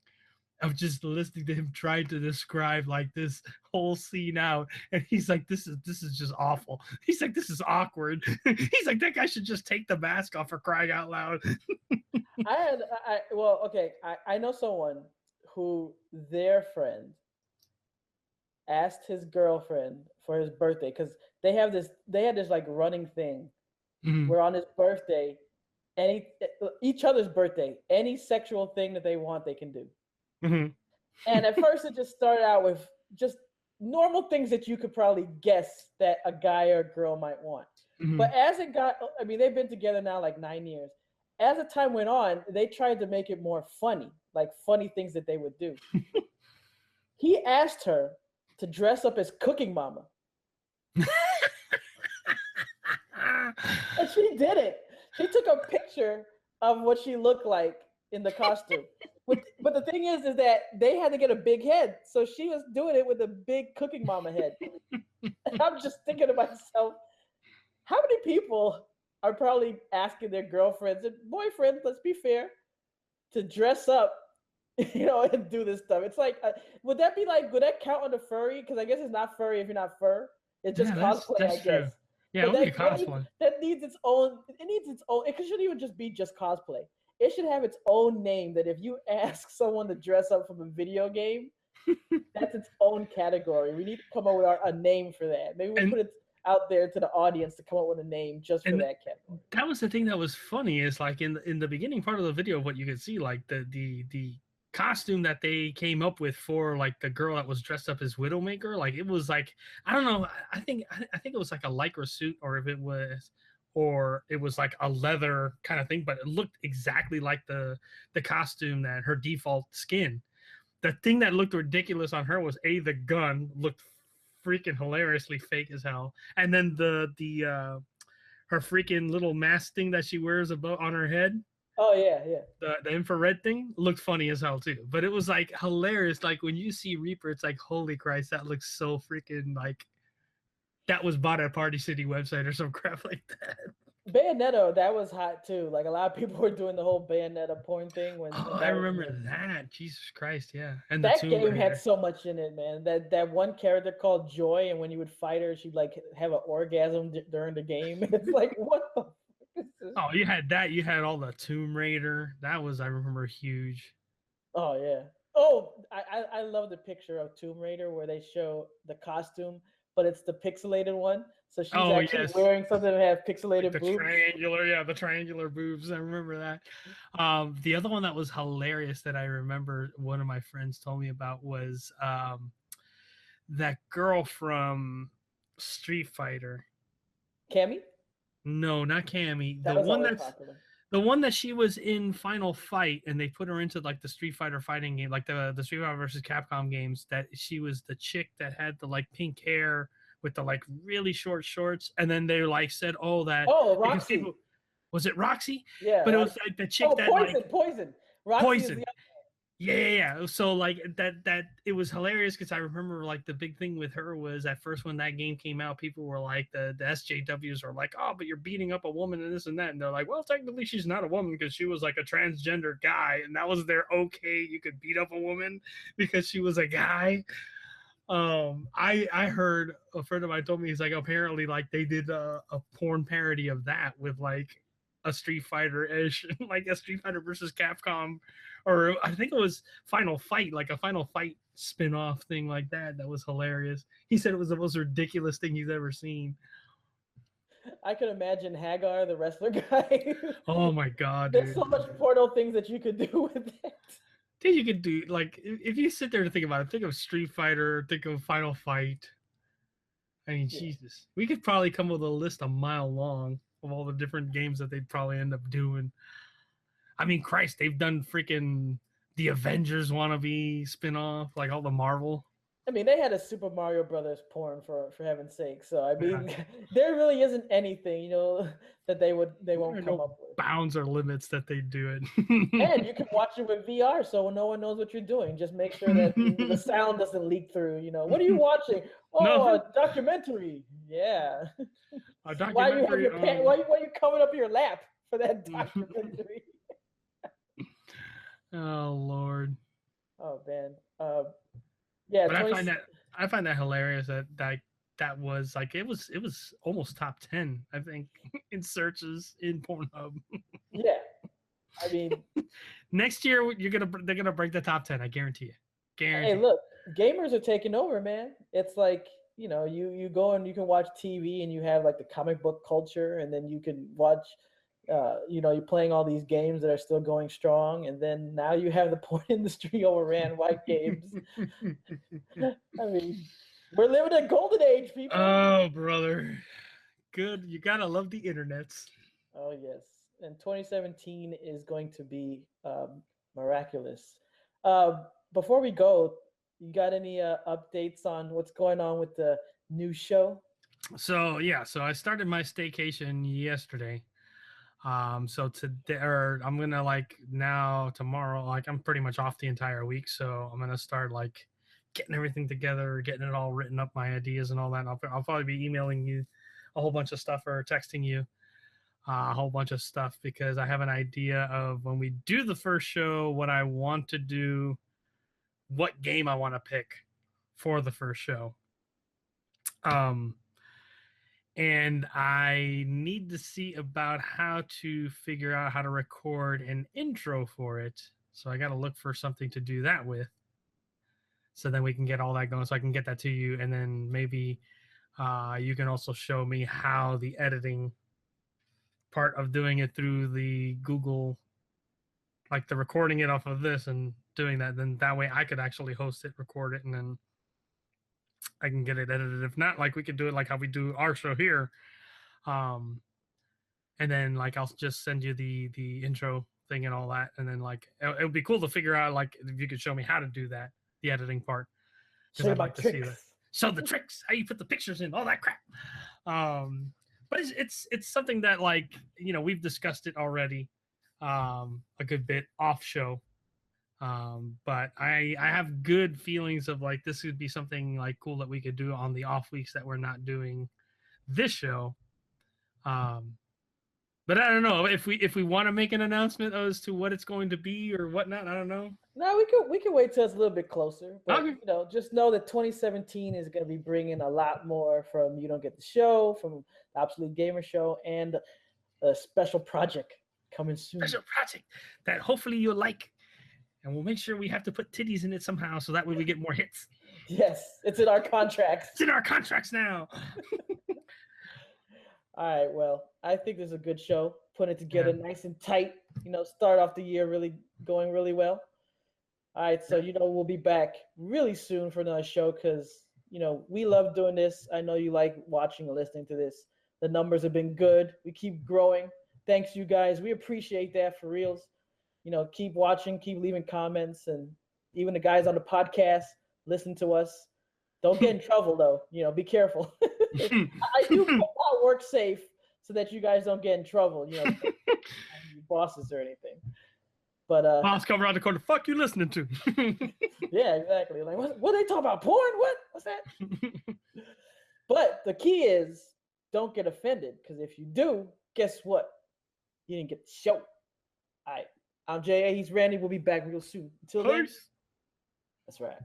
Speaker 2: of just listening to him trying to describe like this whole scene out, and he's like, this is just awful. He's like, this is awkward. He's like, that guy should just take the mask off, for crying out loud.
Speaker 1: I know someone who their friend asked his girlfriend for his birthday, because they had this like running thing where on his birthday, each other's birthday, any sexual thing that they want, they can do.
Speaker 2: Mm-hmm.
Speaker 1: And at first it just started out with just normal things that you could probably guess that a guy or a girl might want. Mm-hmm. But as it got, I mean, they've been together now like 9 years. As the time went on, they tried to make it more funny, like funny things that they would do. He asked her to dress up as Cooking Mama. And she did it. She took a picture of what she looked like in the costume. But the thing is that they had to get a big head, so she was doing it with a big Cooking Mama head. And I'm just thinking to myself, how many people are probably asking their girlfriends and boyfriends, let's be fair, to dress up, and do this stuff? It's like, would that count under furry? Because I guess it's not furry if you're not fur. It's just cosplay,
Speaker 2: that's
Speaker 1: I guess.
Speaker 2: true. Yeah,
Speaker 1: But
Speaker 2: it would be cosplay.
Speaker 1: that needs its own. It needs its own. It shouldn't even just be just cosplay. It should have its own name. That if you ask someone to dress up from a video game, that's its own category. We need to come up with a name for that. Maybe we'll put it out there to the audience to come up with a name just for that category.
Speaker 2: That was the thing that was funny, is like in the beginning part of the video, what you could see, like the costume that they came up with for like the girl that was dressed up as Widowmaker, like it was like, I don't know, I think it was like a lycra suit, or it was like a leather kind of thing, but it looked exactly like the costume that her default skin. The thing that looked ridiculous on her was the gun looked freaking hilariously fake as hell, and then the her freaking little mask thing that she wears above on her head.
Speaker 1: Oh yeah.
Speaker 2: The infrared thing looked funny as hell too, but it was like hilarious. Like when you see Reaper, it's like, holy Christ, that looks so freaking like that was bought at Party City website or some crap like that.
Speaker 1: Bayonetta, that was hot too. Like a lot of people were doing the whole Bayonetta porn thing when
Speaker 2: I remember that. Jesus Christ, yeah. And
Speaker 1: that game had so much in it, man. That one character called Joy, and when you would fight her, she'd like have an orgasm during the game. It's like, what the fuck is this?
Speaker 2: Oh, you had that. You had all the Tomb Raider. That was, I remember, huge.
Speaker 1: Oh yeah. Oh, I love the picture of Tomb Raider where they show the costume, but it's the pixelated one. So she's actually wearing something that has pixelated
Speaker 2: like
Speaker 1: boobs.
Speaker 2: The triangular boobs. I remember that. The other one that was hilarious that I remember one of my friends told me about was that girl from Street Fighter.
Speaker 1: Cammy?
Speaker 2: No, not Cammy. The one that she was in Final Fight, and they put her into like the Street Fighter fighting game, like the Street Fighter versus Capcom games. That she was the chick that had the like pink hair with the like really short shorts, and then they like said,
Speaker 1: Roxy.
Speaker 2: Was it Roxy?
Speaker 1: Yeah,
Speaker 2: but Roxy. It was like the chick
Speaker 1: Poison. Roxy
Speaker 2: Poison. Yeah. So like that it was hilarious because I remember like the big thing with her was at first when that game came out, people were like the SJWs were like, oh, but you're beating up a woman and this and that, and they're like, well, technically she's not a woman because she was like a transgender guy, and that was their okay, you could beat up a woman because she was a guy. I heard a friend of mine told me, he's like, apparently like they did a porn parody of that with like a Street Fighter-ish, like a Street Fighter versus Capcom, or I think it was Final Fight, like a Final Fight spin-off thing like that. That was hilarious. He said it was the most ridiculous thing he's ever seen.
Speaker 1: I could imagine Hagar, the wrestler guy.
Speaker 2: Oh my God,
Speaker 1: There's so much portal things that you could do with it.
Speaker 2: Dude, you could do, like, if you sit there and think about it, think of Street Fighter, think of Final Fight. I mean, Jesus. We could probably come up with a list a mile long of all the different games that they'd probably end up doing. I mean, Christ, they've done freaking the Avengers wannabe spin-off, like all the Marvel.
Speaker 1: I mean, they had a Super Mario Brothers porn for heaven's sake. So I mean, there really isn't anything, that they won't come up with.
Speaker 2: Bounds or limits that they do it.
Speaker 1: And you can watch it with VR, so no one knows what you're doing. Just make sure that the sound doesn't leak through. What are you watching? Oh, a documentary. Yeah.
Speaker 2: A documentary.
Speaker 1: Why are you coming up your lap for that documentary?
Speaker 2: Oh Lord.
Speaker 1: Oh man. Yeah,
Speaker 2: but I find that hilarious that was like it was almost top 10, I think, in searches in Pornhub.
Speaker 1: Yeah, I mean,
Speaker 2: next year they're gonna break the top 10. I guarantee you.
Speaker 1: Hey, look, gamers are taking over, man. It's like you go and you can watch TV and you have like the comic book culture, and then you can watch. You're playing all these games that are still going strong, and then now you have the porn industry overran white games. I mean, we're living a golden age, people.
Speaker 2: Oh, brother. Good. You gotta love the internets.
Speaker 1: Oh, yes. And 2017 is going to be miraculous. Before we go, you got any updates on what's going on with the new show?
Speaker 2: So I started my staycation yesterday. So today, or I'm gonna like now tomorrow, like I'm pretty much off the entire week, so I'm gonna start like getting everything together, getting it all written up, my ideas and all that. I'll probably be emailing you a whole bunch of stuff or texting you a whole bunch of stuff because I have an idea of when we do the first show, what I want to do, what game I want to pick for the first show. And I need to see about how to figure out how to record an intro for it. So I got to look for something to do that with. So then we can get all that going. So I can get that to you, and then maybe you can also show me how the editing part of doing it through the Google, like the recording it off of this and doing that. Then that way I could actually host it, record it, and then I can get it edited. If not, like we could do it like how we do our show here. And then like I'll just send you the intro thing and all that, and then like it would be cool to figure out like if you could show me how to do that, the editing part, because I'd like to see that. Show the tricks, how you put the pictures in, all that crap. But it's something that like we've discussed it already a good bit off show. But I have good feelings of like this would be something like cool that we could do on the off weeks that we're not doing this show. But I don't know if we want to make an announcement as to what it's going to be or whatnot. I don't know.
Speaker 1: No, we can wait till it's a little bit closer. But
Speaker 2: okay.
Speaker 1: Just know that 2017 is going to be bringing a lot more from You Don't Get the Show, from the Obsolete Gamer Show, and a special project coming soon.
Speaker 2: Special project that hopefully you'll like, and we'll make sure we have to put titties in it somehow, so that way we get more hits.
Speaker 1: Yes, it's in our contracts.
Speaker 2: It's in our contracts now.
Speaker 1: All right, well, I think this is a good show. Put it together nice and tight. Start off the year going really well. All right, so we'll be back really soon for another show because we love doing this. I know you like watching and listening to this. The numbers have been good. We keep growing. Thanks, you guys. We appreciate that for reals. Keep watching, keep leaving comments, and even the guys on the podcast listen to us. Don't get in trouble though. Be careful. I do work safe so that you guys don't get in trouble. Bosses or anything. But
Speaker 2: boss come around the corner. Fuck you listening to?
Speaker 1: Yeah, exactly. Like what they talking about? Porn? What's that? But the key is don't get offended because if you do, guess what? You didn't get the show. All right. I'm J.A. He's Randy. We'll be back real soon. Until then, that's right.